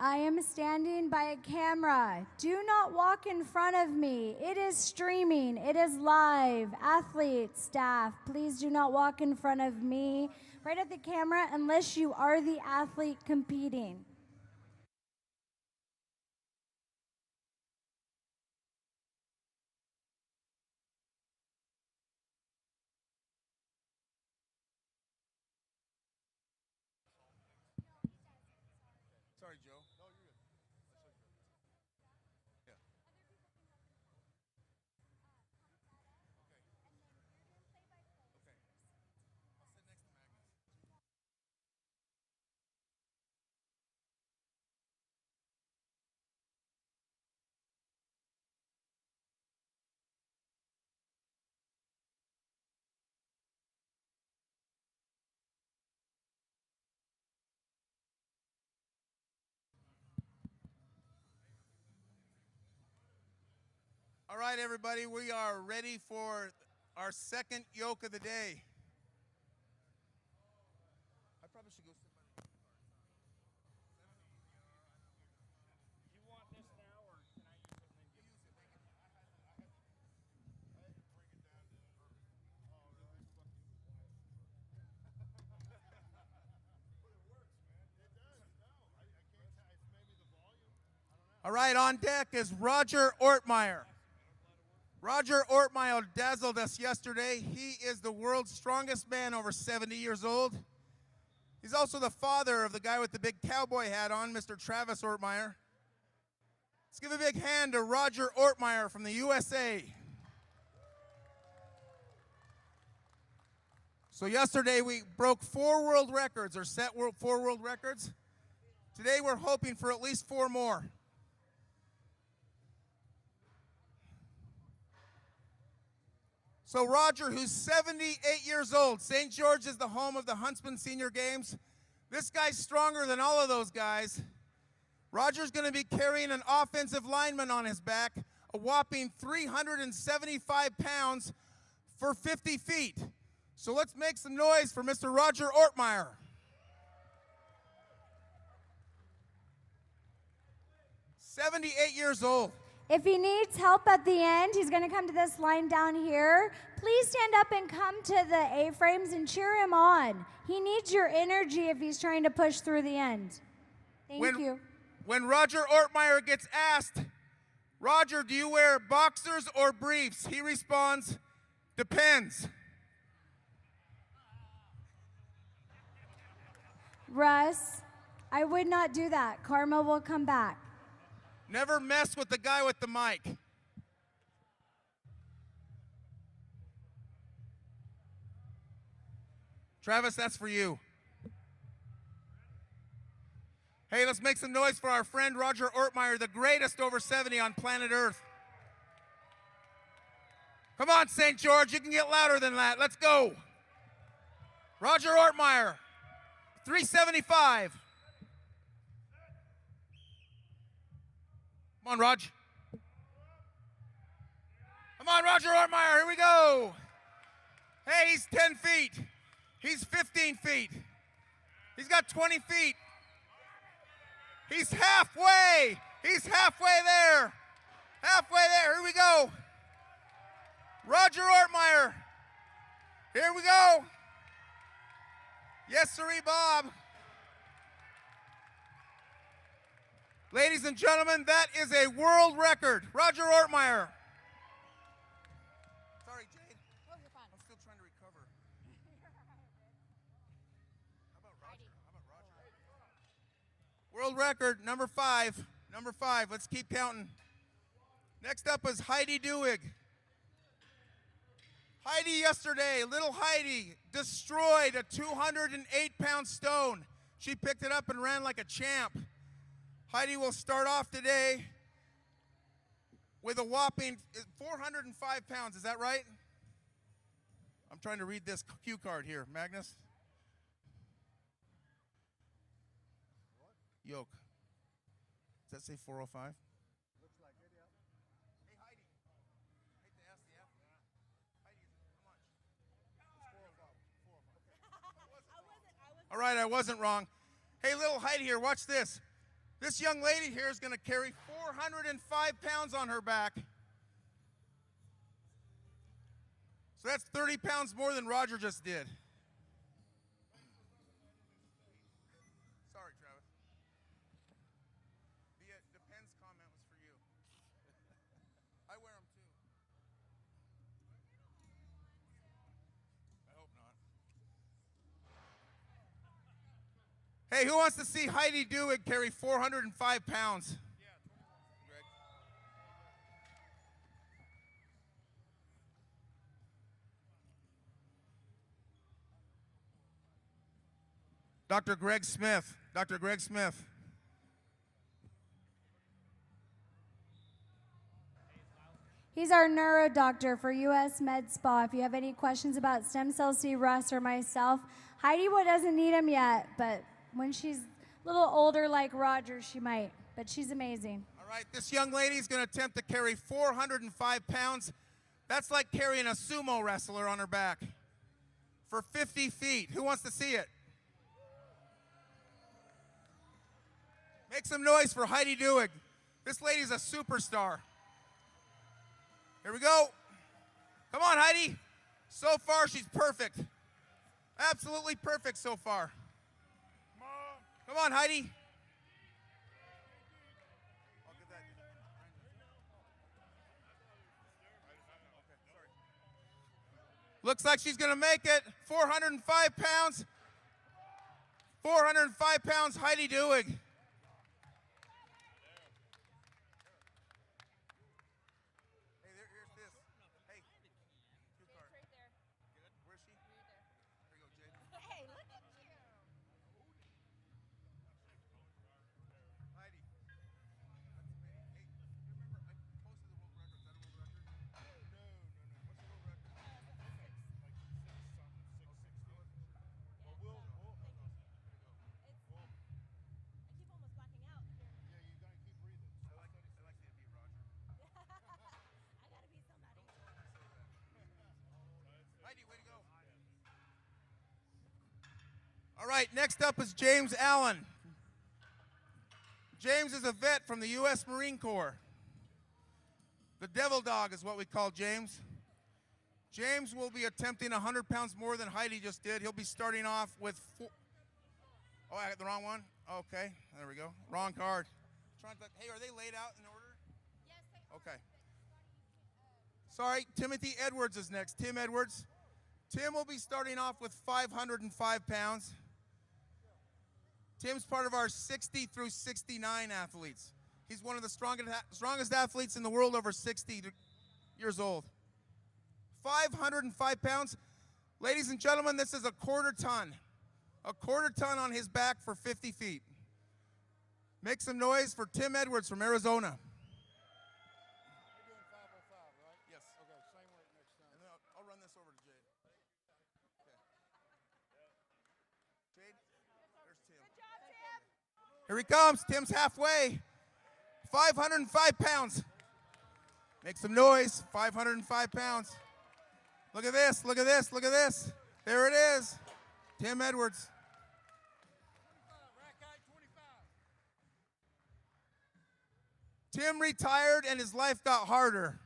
I am standing by a camera. Do not walk in front of me. It is streaming. It is live. Athletes, staff, please do not walk in front of me right at the camera unless you are the athlete competing. Sorry, Joe. Yeah. All right, everybody, we are ready for our second yoke of the day. I probably should go sit by the You want this now, or can I use it and then give it? All right, on deck is Roger Ortmeyer. Roger Ortmeyer dazzled us yesterday. He is the world's strongest man over 70 years old. He's also the father of the guy with the big cowboy hat on, Mr. Travis Ortmeyer. Let's give a big hand to Roger Ortmeyer from the USA. So yesterday we broke 4 world records, or set 4 world records. Today we're hoping for at least 4 more. So Roger, who's 78 years old, St. George is the home of the Huntsman Senior Games. This guy's stronger than all of those guys. Roger's going to be carrying an offensive lineman on his back, a whopping 375 pounds for 50 feet. So let's make some noise for Mr. Roger Ortmeyer. "78 years old. If he needs help at the end, he's going to come to this line down here. Please stand up and come to the A-frames and cheer him on. He needs your energy if he's trying to push through the end. Thank you. When Roger Ortmeyer gets asked, "Roger, do you wear boxers or briefs?" he responds, "Depends." Russ, I would not do that. Karma will come back. Never mess with the guy with the mic. Travis, that's for you. Hey, let's make some noise for our friend Roger Ortmeyer, the greatest over 70 on planet Earth. Come on, St. George, you can get louder than that. Let's go. Roger Ortmeyer, 375. Come on, Rog. Come on, Roger Ortmeyer, here we go. Hey, he's 10 feet. He's 15 feet. He's got 20 feet. He's halfway. He's halfway there. Halfway there, here we go. Roger Ortmeyer. Here we go. Yes, sirree, Bob. Ladies and gentlemen, that is a world record. Roger Ortmeyer. Sorry, Jade. Oh, you're fine. I'm still trying to recover. How about Roger? World record, number 5. Number 5. Let's keep counting. Next up is Heidi Duig. Heidi yesterday, little Heidi, destroyed a 208-pound stone. She picked it up and ran like a champ. Heidi will start off today with a whopping 405 pounds. Is that right? I'm trying to read this cue card here. Magnus? Yoke. Does that say 405? Looks like it, yeah. Hey, Heidi. I hate to ask the athlete. Heidi, how much? It's 405. 405. All right, I wasn't wrong. Hey, little Heidi here, watch this. This young lady here is going to carry 405 pounds on her back. So that's 30 pounds more than Roger just did. Sorry, Travis. The Pence comment was for you. I wear them too. I hope not. Hey, who wants to see Heidi Duig carry 405 pounds? Greg. Dr. Greg Smith. Dr. Greg Smith. He's our neuro doctor for US Med Spa. If you have any questions about stem cell C, Russ, or myself, Heidi doesn't need them yet, but when she's a little older like Roger, she might. But she's amazing. All right, this young lady is going to attempt to carry 405 pounds. That's like carrying a sumo wrestler on her back for 50 feet. Who wants to see it? Make some noise for Heidi Duig. This lady's a superstar. Here we go. Come on, Heidi. So far, she's perfect. Absolutely perfect so far. Come on, Heidi. I'll give that. Looks like she's going to make it. 405 pounds. 405 pounds, Heidi Duig. All right, next up is James Allen. James is a vet from the U.S. Marine Corps. The Devil Dog is what we call James. James will be attempting 100 pounds more than Heidi just did. He'll be starting off with Oh, I got the wrong one? Okay, there we go. Wrong card. Hey, are they laid out in order? Yes, they are. Okay. Sorry, Timothy Edwards is next. Tim Edwards. Tim will be starting off with 505 pounds. Tim's part of our 60 through 69 athletes. He's one of the strongest athletes in the world over 60 years old. 505 pounds. Ladies and gentlemen, this is a quarter ton. A quarter ton on his back for 50 feet. Make some noise for Tim Edwards from Arizona. You're doing 505, right? Yes. Okay, same weight next time. And then I'll run this over to Jade. Okay. Jade, there's Tim. Good job, Tim. Here he comes. Tim's halfway. 505 pounds. Make some noise. 505 pounds. Look at this. Look at this. Look at this. There it is. Tim Edwards. Rack height 25. Tim retired and his life got harder.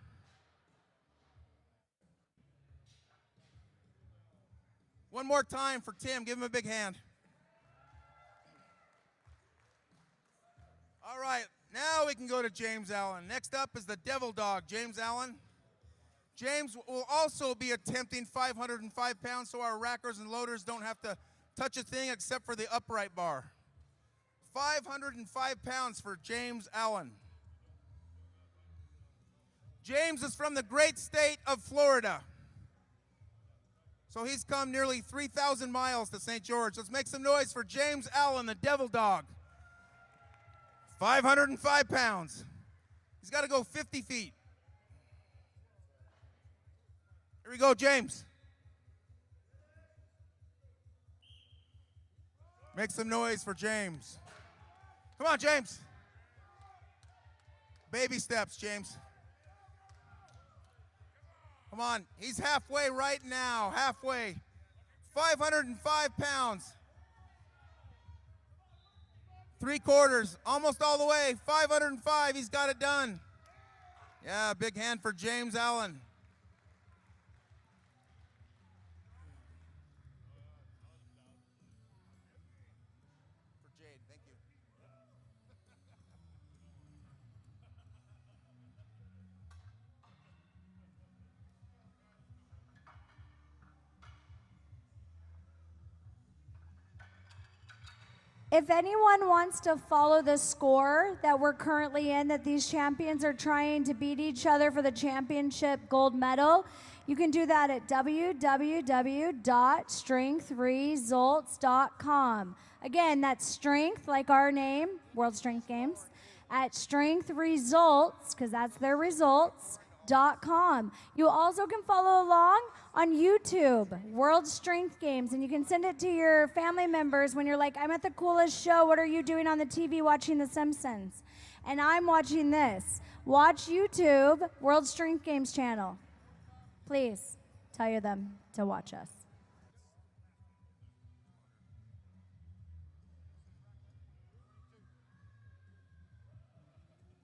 One more time for Tim. Give him a big hand. All right, now we can go to James Allen. Next up is the Devil Dog, James Allen. James will also be attempting 505 pounds, so our rackers and loaders don't have to touch a thing except for the upright bar. 505 pounds for James Allen. James is from the great state of Florida. So he's come nearly 3,000 miles to St. George. Let's make some noise for James Allen, the Devil Dog. 505 pounds. He's got to go 50 feet. Here we go, James. Make some noise for James. Come on, James. Baby steps, James. Come on, he's halfway right now, halfway. 505 pounds. 3/4, almost all the way. 505, he's got it done. Yeah, big hand for James Allen. For Jade, thank you. If anyone wants to follow the score that we're currently in, that these champions are trying to beat each other for the championship gold medal, you can do that at www.strengthresults.com. Again, that's strength, like our name, World Strength Games, at strengthresults, because that's their results.com. You also can follow along on YouTube, World Strength Games, and you can send it to your family members when you're like, I'm at the coolest show, what are you doing on the TV watching The Simpsons? And I'm watching this. Watch YouTube, World Strength Games channel. Please tell them to watch us.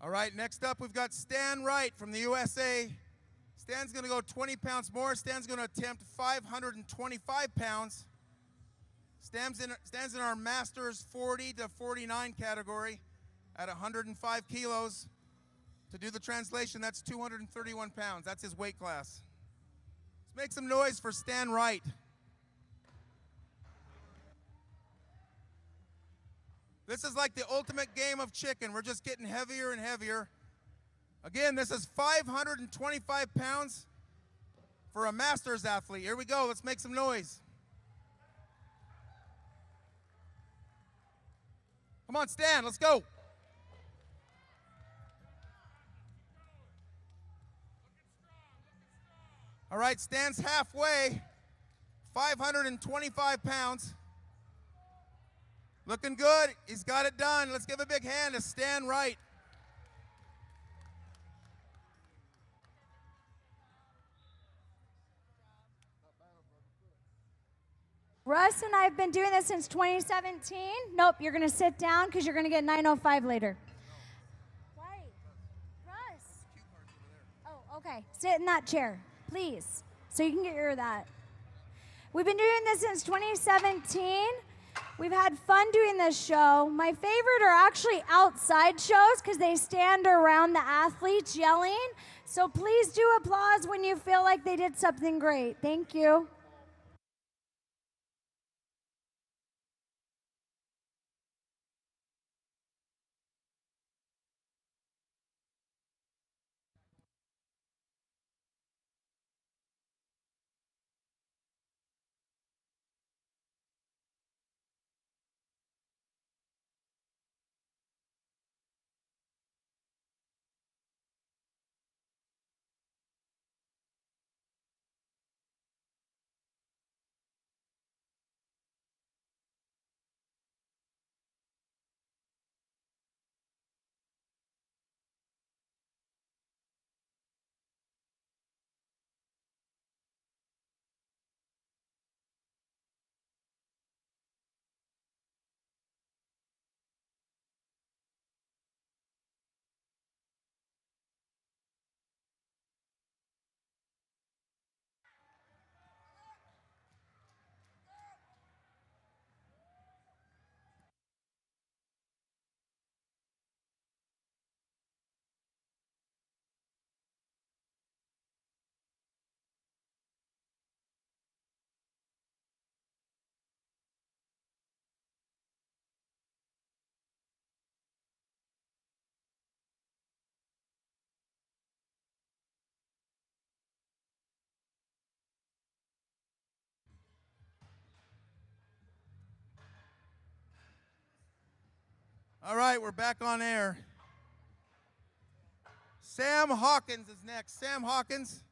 All right, next up we've got Stan Wright from the USA. Stan's going to go 20 pounds more. Stan's going to attempt 525 pounds. Stan's in our Masters 40 to 49 category at 105 kilos. To do the translation, that's 231 pounds. That's his weight class. Let's make some noise for Stan Wright. This is like the ultimate game of chicken. We're just getting heavier and heavier. Again, this is 525 pounds for a Masters athlete. Here we go. Let's make some noise. Come on, Stan. Let's go. All right, Stan's halfway. 525 pounds. Looking good. He's got it done. Let's give a big hand to Stan Wright. Russ and I have been doing this since 2017. Nope, you're going to sit down because you're going to get 905 later. Why? Russ. Oh, okay. Sit in that chair, please, so you can get your that. We've been doing this since 2017. We've had fun doing this show. My favorite are actually outside shows because they stand around the athletes yelling. So please do applause when you feel like they did something great. Thank you. All right, we're back on air. Sam Hawkins is next. Sam Hawkins.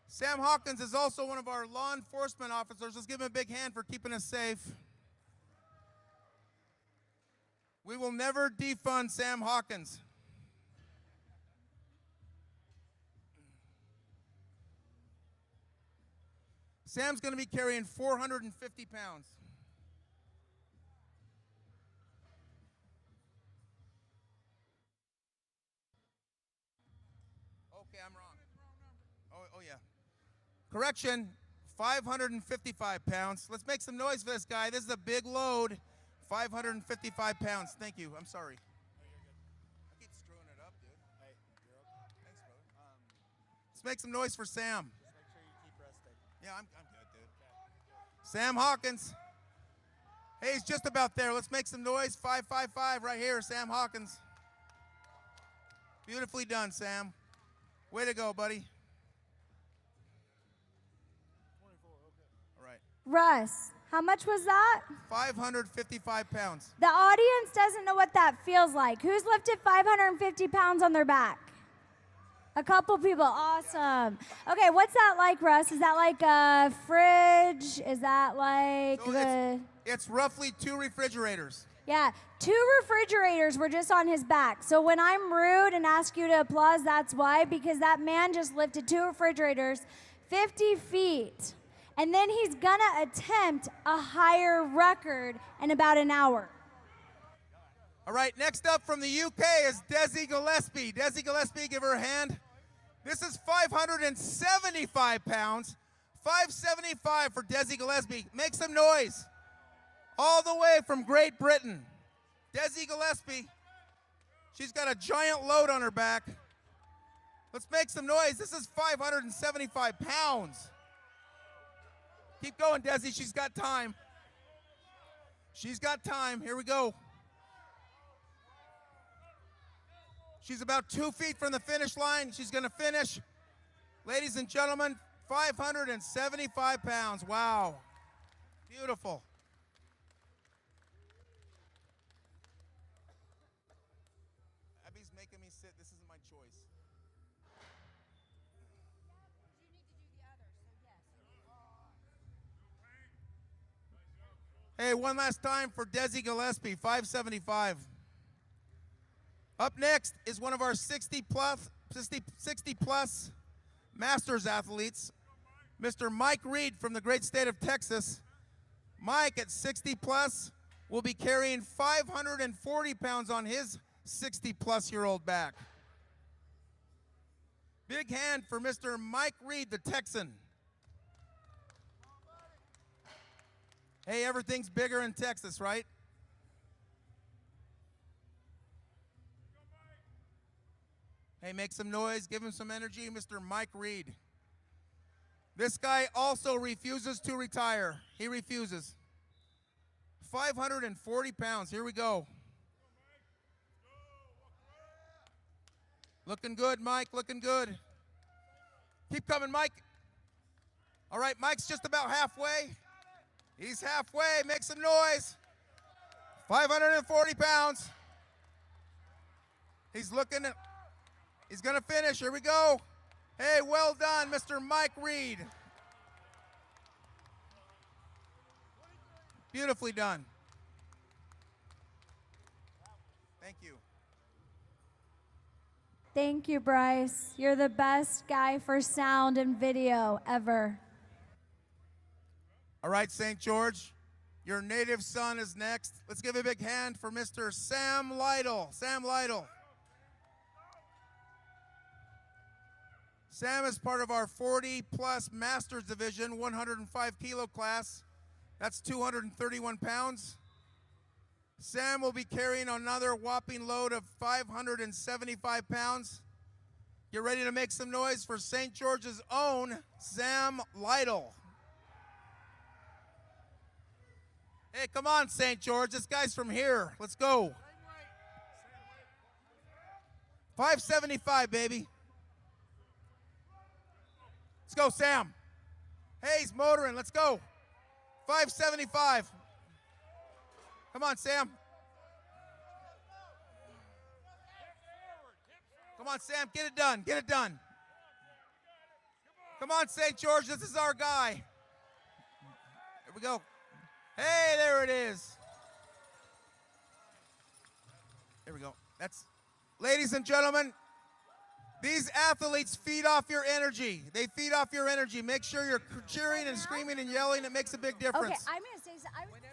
Sam Hawkins is also one of our law enforcement officers. Let's give him a big hand for keeping us safe. We will never defund Sam Hawkins. Sam's going to be carrying 450 pounds. yeah. Correction, 555 pounds. Let's make some noise for this guy. This is a big load. 555 pounds. Thank you. I'm sorry. I keep screwing it up, dude. Hey, you're okay. Thanks, brother. Let's make some noise for Sam. Just make sure you keep resting. Yeah, I'm good, dude. Sam Hawkins. Hey, he's just about there. Let's make some noise. 555 right here, Sam Hawkins. Beautifully done, Sam. Way to go, buddy. 24, okay. All right. Russ, how much was that? 555 pounds. The audience doesn't know what that feels like. Who's lifted 550 pounds on their back? A couple people. Awesome. Okay, what's that like, Russ? Is that like a fridge? Is that like So it's roughly 2 refrigerators. Yeah, 2 refrigerators were just on his back. So when I'm rude and ask you to applause, that's why, because that man just lifted 2 refrigerators 50 feet. And then he's gonna attempt a higher record in about an hour. All right, next up from the UK is Desi Gillespie. Desi Gillespie, give her a hand. This is 575 pounds. 575 for Desi Gillespie. Make some noise. All the way from Great Britain. Desi Gillespie. She's got a giant load on her back. Let's make some noise. This is 575 pounds. Keep going, Desi. She's got time. She's got time. Here we go. She's about 2 feet from the finish line. She's going to finish. Ladies and gentlemen, 575 pounds. Wow. Beautiful. Abby's making me sit. This isn't my choice. Hey, one last time for Desi Gillespie, 575. Up next is one of our 60 plus Masters athletes, Mr. Mike Reed from the great state of Texas. Mike at 60 plus will be carrying 540 pounds on his 60 plus year old back. Big hand for Mr. Mike Reed, the Texan. Hey, everything's bigger in Texas, right? Hey, make some noise, give him some energy, Mr. Mike Reed. This guy also refuses to retire. He refuses. 540 pounds, here we go. Looking good, Mike, looking good. Keep coming, Mike. All right, Mike's just about halfway. He's halfway, make some noise. 540 pounds. He's looking at, he's gonna finish, here we go. Hey, well done, Mr. Mike Reed. Beautifully done. Thank you. Thank you, Bryce. You're the best guy for sound and video ever. All right, St. George, your native son is next. Let's give a big hand for Mr. Sam Lytle. Sam Lytle. Sam is part of our 40-plus Masters Division, 105-kilo class. That's 231 pounds. Sam will be carrying another whopping load of 575 pounds. Get ready to make some noise for St. George's own Sam Lytle. Hey, come on, St. George. This guy's from here. Let's go. 575, baby. Let's go, Sam. Hey, he's motoring. Let's go. 575. Come on, Sam. Come on, Sam. Get it done. Get it done. Come on, St. George. This is our guy. Here we go. Hey, there it is. Here we go. That's, ladies and gentlemen, these athletes feed off your energy. They feed off your energy. Make sure you're cheering and screaming and yelling. It makes a big difference. Okay, I'm going to say something.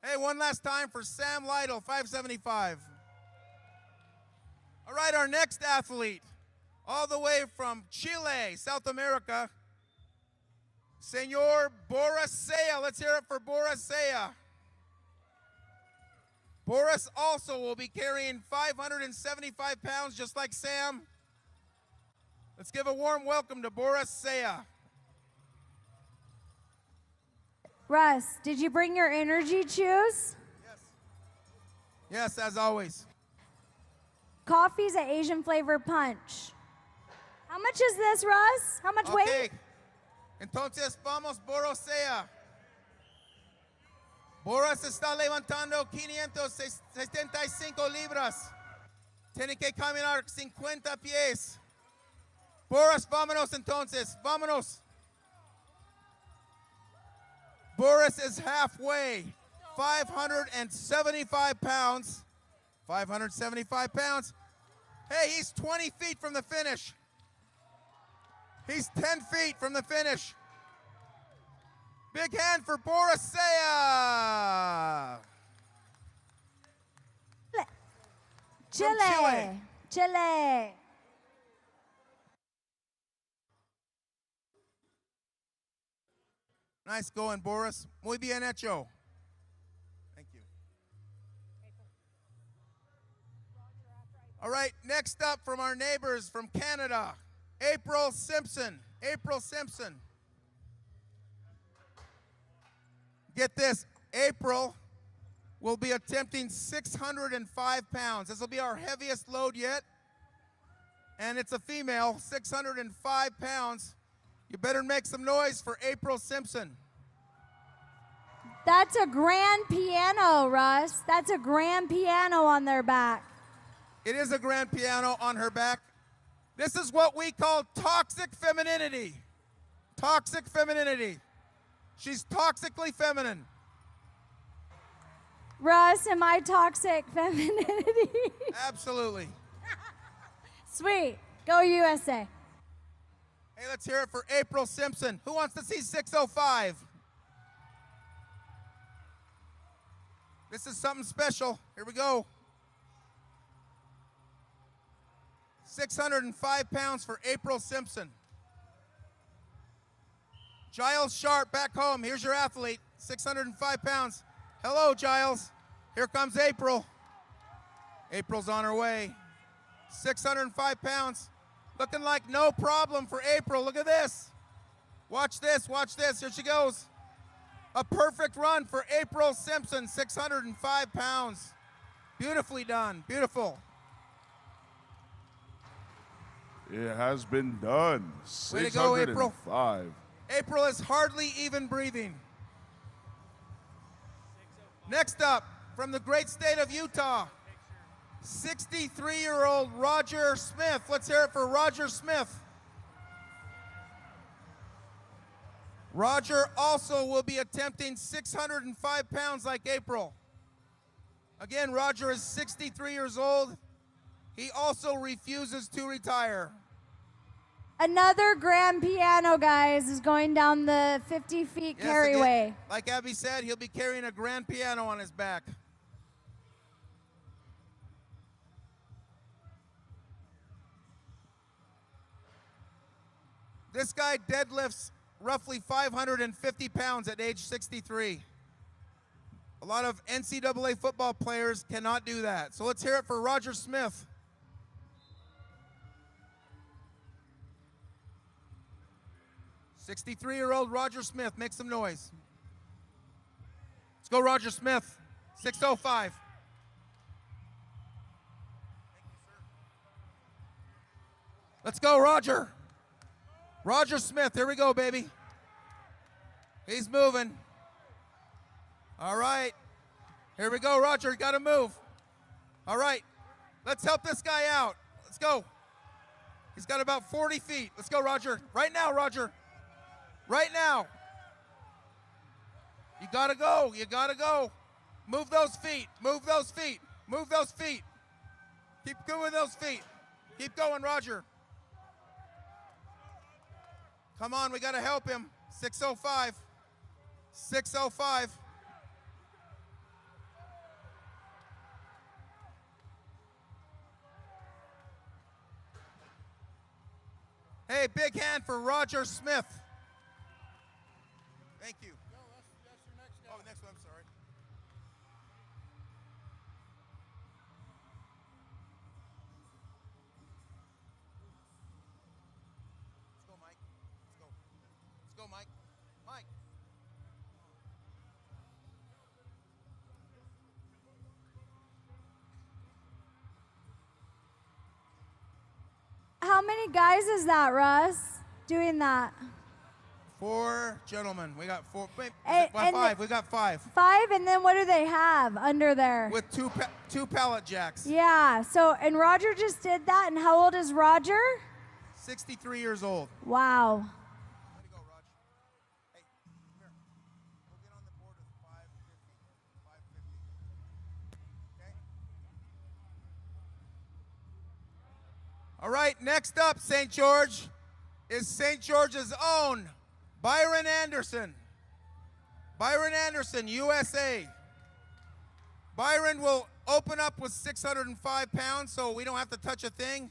Hey, one last time for Sam Lytle, 575. All right, our next athlete. all the way from Chile, South America, Senor Boracea. Let's hear it for Boracea. Boris also will be carrying 575 pounds, just like Sam. Let's give a warm welcome to Boracea. Russ, did you bring your energy chews? Yes, as always. Coffee's an Asian flavor punch. How much is this, Russ? How much weight? Okay. Entonces, vamos, Boracea. Boras está levantando 575 libras. Tiene que caminar 50 pies. Boras, vámonos entonces. Vámonos. Boris is halfway. 575 pounds. 575 pounds. Hey, he's 20 feet from the finish. He's 10 feet from the finish. Big hand for Boracea. Chile. Chile. Nice going, Boris. Muy bien hecho. Thank you. All right, next up from our neighbors from Canada, April Simpson. April Simpson. Get this, April will be attempting 605 pounds. This will be our heaviest load yet. And it's a female, 605 pounds. You better make some noise for April Simpson. That's a grand piano, Russ. That's a grand piano on their back. It is a grand piano on her back. This is what we call toxic femininity. Toxic femininity. She's toxically feminine. Russ, am I toxic femininity? Absolutely. Sweet. Go USA. Hey, let's hear it for April Simpson. Who wants to see 605? This is something special. Here we go. 605 pounds for April Simpson. Giles Sharp back home. Here's your athlete, 605 pounds. Hello, Giles. Here comes April. April's on her way. 605 pounds. Looking like no problem for April. Look at this. Watch this, watch this. Here she goes. A perfect run for April Simpson, 605 pounds. Beautifully done, beautiful. It has been done. Way to go, April. 605. April is hardly even breathing. Next up, from the great state of Utah, 63-year-old Roger Smith. Let's hear it for Roger Smith. Roger also will be attempting 605 pounds like April. Again, Roger is 63 years old. He also refuses to retire. Another grand piano, guys, is going down the 50 feet Yes, carryway. again, like Abby said, he'll be carrying a grand piano on his back. This guy deadlifts roughly 550 pounds at age 63. A lot of NCAA football players cannot do that. So let's hear it for Roger Smith. "63-year-old Roger Smith, make some noise. Let's go, Roger Smith, 605. Let's go, Roger. Roger Smith, here we go, baby. He's moving. All right. Here we go, Roger, you gotta move. All right, let's help this guy out. Let's go. He's got about 40 feet. Let's go, Roger. Right now, Roger. Right now. You gotta go, you gotta go. Move those feet, move those feet, move those feet. Keep going those feet. Keep going, Roger. Come on, we gotta help him. 605. 605. Hey, big hand for Roger Smith. Thank you. No, that's your next guy. Oh, next one, I'm sorry. Let's go, Mike. Let's go. Let's go, Mike. Mike. How many guys is that, Russ, doing that? 4 gentlemen. We got 4. Wait, Hey, well, and 5. We got 5 5, and then what do they have under there? with two pallet jacks. Yeah, so, and Roger just did that, and how old is Roger? 63 years old. Wow. Way to go, Roger. Hey, come here. We'll get on the board with 550. 550. Okay? All right, next up, St. George, is St. George's own Byron Anderson. Byron Anderson, USA. Byron will open up with 605 pounds, so we don't have to touch a thing.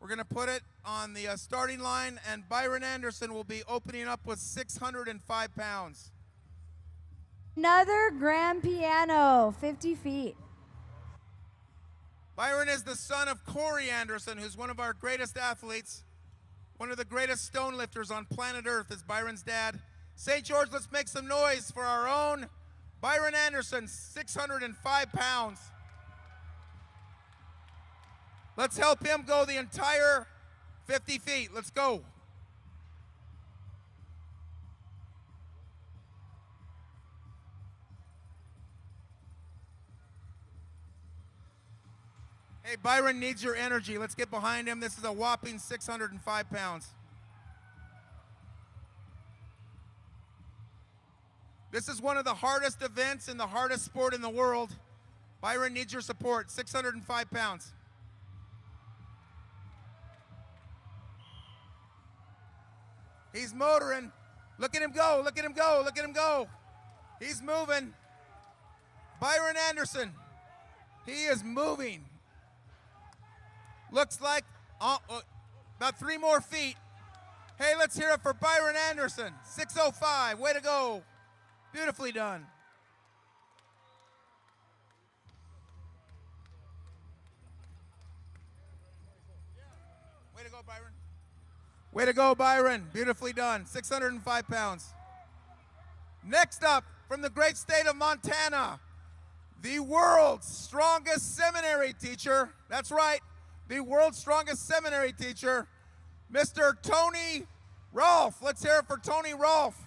We're going to put it on the starting line, and Byron Anderson will be opening up with 605 pounds. Another grand piano, 50 feet. Byron is the son of Corey Anderson, who's one of our greatest athletes. One of the greatest stone lifters on planet Earth is Byron's dad. St. George, let's make some noise for our own Byron Anderson, 605 pounds. Let's help him go the entire 50 feet. Let's go. Hey, Byron needs your energy. Let's get behind him. This is a whopping 605 pounds. This is one of the hardest events in the hardest sport in the world. Byron needs your support. 605 pounds. He's motoring. Look at him go. Look at him go. Look at him go. He's moving. Byron Anderson. He is moving. Looks like about 3 more feet. Hey, let's hear it for Byron Anderson. 605. Way to go. Beautifully done. Way to go, Byron. Way to go, Byron. Beautifully done. 605 pounds. Next up, from the great state of Montana, the world's strongest seminary teacher. That's right, the world's strongest seminary teacher, Mr. Tony Rolfe. Let's hear it for Tony Rolfe.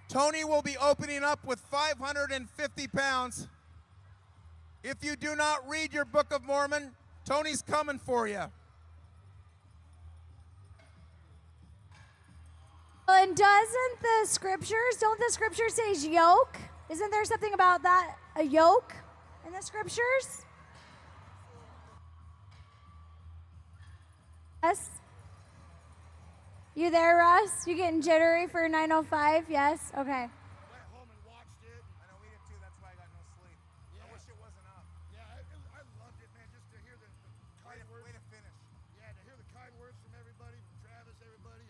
Tony will be opening up with 550 pounds. If you do not read your Book of Mormon, Tony's coming for you. And don't the scriptures say yoke? Isn't there something about that, a yoke in the scriptures? Yes? You there, Russ? You getting jittery for 9:05? Yes? Okay. Went home and watched it. I know we did too, that's why I got no sleep. I Yeah. wish it wasn't up. Yeah, I loved it, man, just to hear the kind words. Way to finish. Yeah, to hear the kind words from everybody, from Travis, everybody.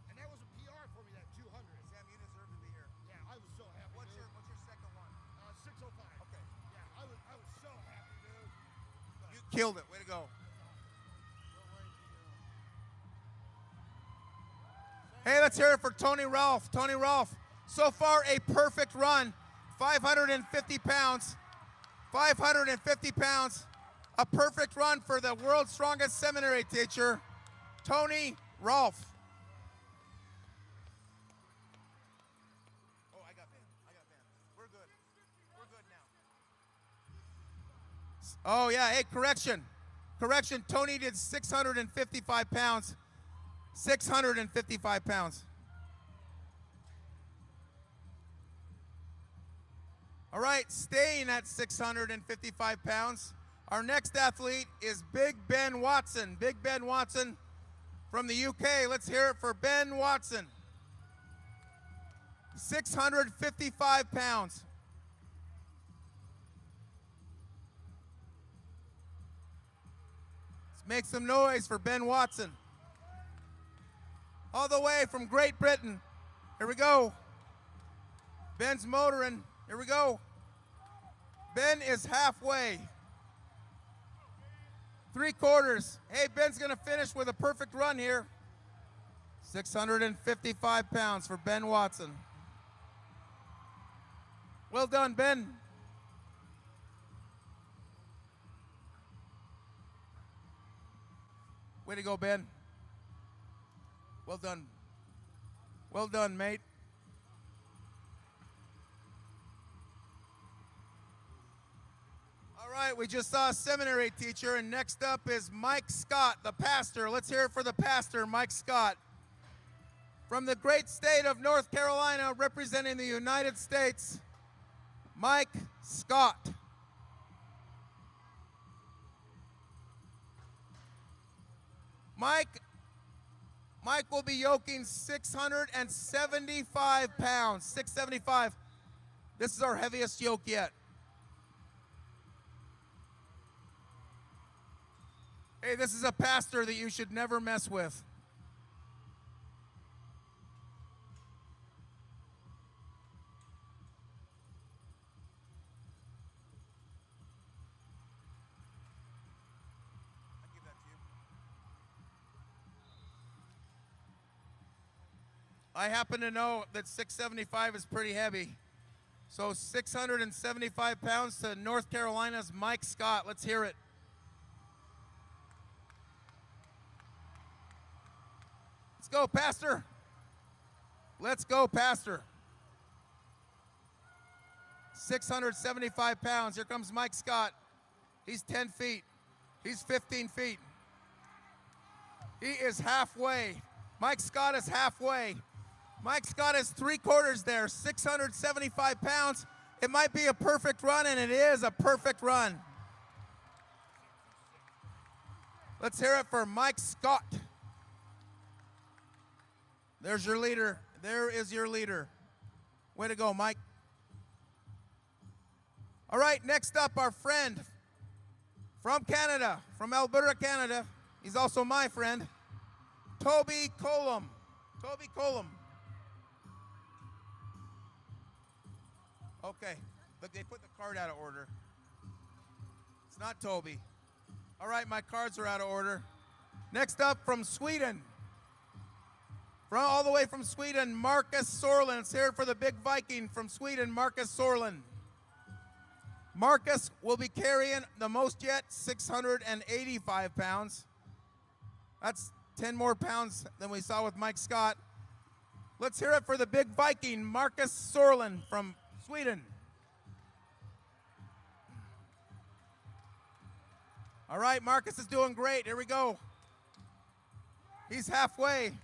And that was a PR for me, that 200. Sam, you deserve to be here. Yeah, I was so happy. What's dude. your second one? 605. Okay. Yeah, I was so happy, dude. You killed it. Way to go. Hey, let's hear it for Tony Rolfe. Tony Rolfe, so far a perfect run. 550 pounds. 550 pounds. A perfect run for the world's strongest seminary teacher, Tony Rolfe. Oh, I got banned. We're good. We're good now. Oh, yeah. Hey, correction. Correction. Tony did 655 pounds. 655 pounds. All right, staying at 655 pounds. Our next athlete is Big Ben Watson. Big Ben Watson from the UK. Let's hear it for Ben Watson. 655 pounds. make some noise for Ben Watson. All the way from Great Britain. Here we go. Ben's motoring. Here we go. Ben is halfway. 3/4. Hey, Ben's going to finish with a perfect run here. 655 pounds for Ben Watson. Well done, Ben. Way to go, Ben. Well done. Well done, mate. All right, we just saw a seminary teacher, and next up is Mike Scott, the pastor. Let's hear it for the pastor, Mike Scott. From the great state of North Carolina, representing the United States, Mike Scott. Mike will be yoking 675 pounds, 675. This is our heaviest yoke yet. Hey, this is a pastor that you should never mess with. I'll give that to you. I happen to know that 675 is pretty heavy. So 675 pounds to North Carolina's Mike Scott. Let's hear it. Let's go, Pastor. Let's go, Pastor. 675 pounds. Here comes Mike Scott. He's 10 feet. He's 15 feet. He is halfway. Mike Scott is halfway. Mike Scott is 3/4 there, 675 pounds. It might be a perfect run, and it is a perfect run. Let's hear it for Mike Scott. There's your leader. There is your leader. Way to go, Mike. All right, next up, our friend from Canada, from Alberta, Canada. He's also my friend, Toby Colum. Toby Colum. Okay, look, they put the card out of order. It's not Toby. All right, my cards are out of order. Next up, from Sweden. All the way from Sweden, Marcus Sorlin. Let's hear it for the big Viking from Sweden, Marcus Sorlin. Marcus will be carrying the most yet, 685 pounds. That's 10 more pounds than we saw with Mike Scott. Let's hear it for the big Viking, Marcus Sorlin from Sweden. All right, Marcus is doing great. Here we go. He's halfway.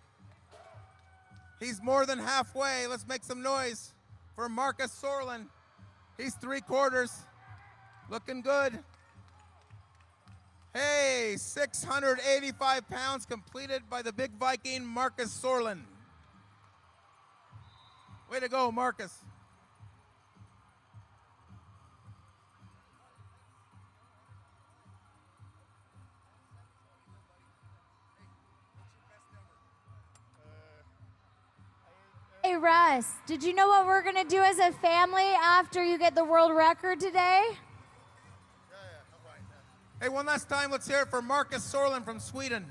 He's more than halfway. Let's make some noise for Marcus Sorlin. He's 3/4. Looking good. Hey, 685 pounds completed by the big Viking, Marcus Sorlin. Way to go, Marcus. Hey, Russ, did you know what we're going to do as a family after you get the world record today? Hey, one last time, let's hear it for Marcus Sorlin from Sweden.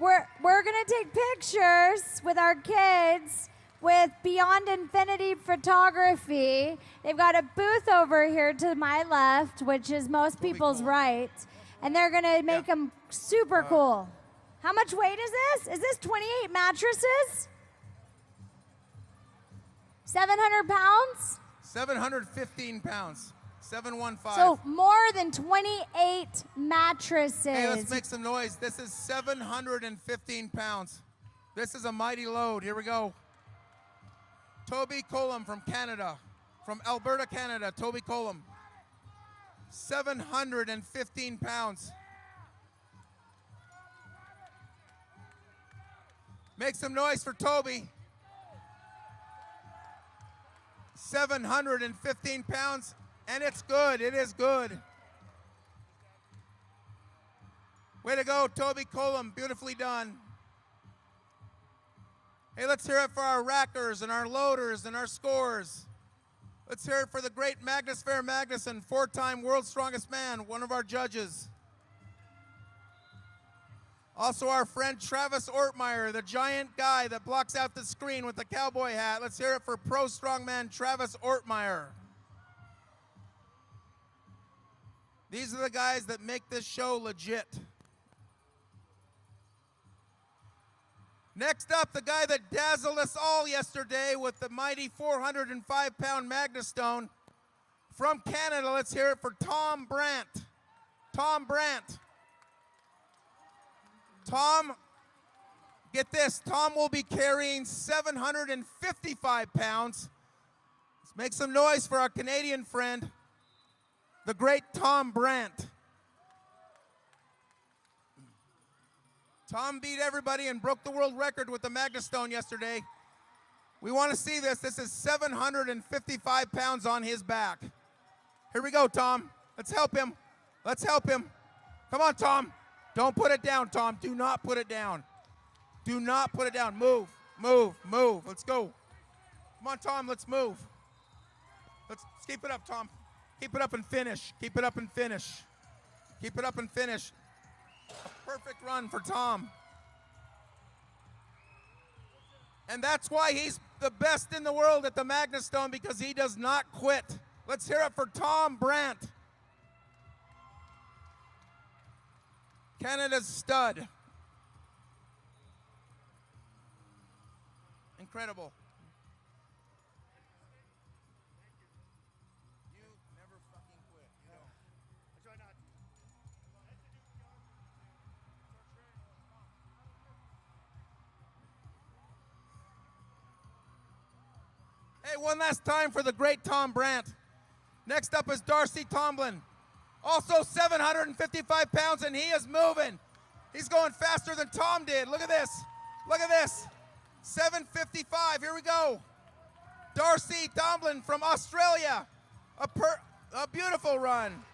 We're going to take pictures with our kids with Beyond Infinity Photography. They've got a booth over here to my left, which is most people's right, and they're going to make them super cool. How much weight is this? Is this 28 mattresses? 700 pounds? 715 pounds. 715. So more than 28 mattresses. Hey, let's make some noise. This is 715 pounds. This is a mighty load. Here we go. Toby Colum from Canada, from Alberta, Canada. Toby Colum. 715 pounds. Make some noise for Toby. 715 pounds, and it's good. It is good. Way to go, Toby Colum. Beautifully done. Hey, let's hear it for our rackers and our loaders and our scorers. Let's hear it for the great Magnus Fair Magnuson, 4-time World's Strongest Man, one of our judges. Also our friend Travis Ortmeyer, the giant guy that blocks out the screen with the cowboy hat. Let's hear it for pro strongman Travis Ortmeyer. These are the guys that make this show legit. Next up, the guy that dazzled us all yesterday with the mighty 405-pound Magnus Stone. From Canada, let's hear it for Tom Brandt. Tom Brandt. Tom, get this, Tom will be carrying 755 pounds. Let's make some noise for our Canadian friend, the great Tom Brandt. Tom beat everybody and broke the world record with the Magnus Stone yesterday. We want to see this. This is 755 pounds on his back. Here we go, Tom. Let's help him. Let's help him. Come on, Tom. Don't put it down, Tom. Do not put it down. Do not put it down. Move, move, move. Let's go. Come on, Tom. Let's move. Let's keep it up, Tom. Keep it up and finish. Keep it up and finish. Keep it up and finish. A perfect run for Tom. And that's why he's the best in the world at the Magnus Stone, because he does not quit. Let's hear it for Tom Brandt. Canada's stud. Incredible. You never fucking quit. You know. I try not to. Hey, one last time for the great Tom Brandt. Next up is Darcy Tomlin. Also 755 pounds, and he is moving. He's going faster than Tom did. Look at this. Look at this. 755. Here we go. Darcy Tomlin from Australia. A beautiful run.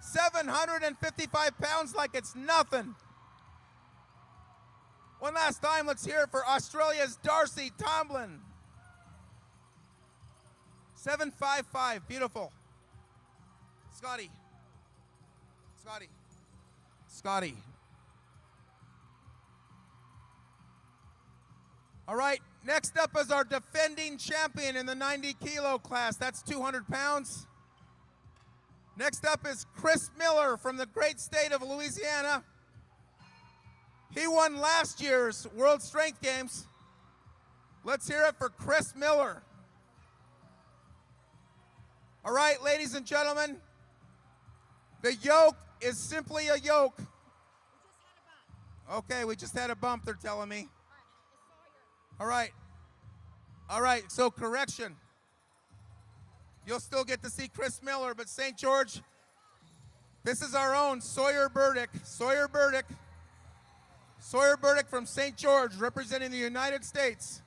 755 pounds like it's nothing. One last time, let's hear it for Australia's Darcy Tomlin. 755. Beautiful. Scotty. Scotty. Scotty. All right, next up is our defending champion in the 90 kilo class. That's 200 pounds. Next up is Chris Miller from the great state of Louisiana. He won last year's World Strength Games. Let's hear it for Chris Miller. All right, ladies and gentlemen, the yoke is simply a yoke. Okay, we just had a bump, they're telling me. All right. All right, so correction. You'll still get to see Chris Miller, but St. George, this is our own Sawyer Burdick. Sawyer Burdick. Sawyer Burdick from St. George, representing the United States,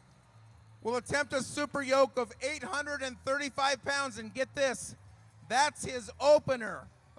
will attempt a super yoke of 835 pounds, and get this, that's his opener.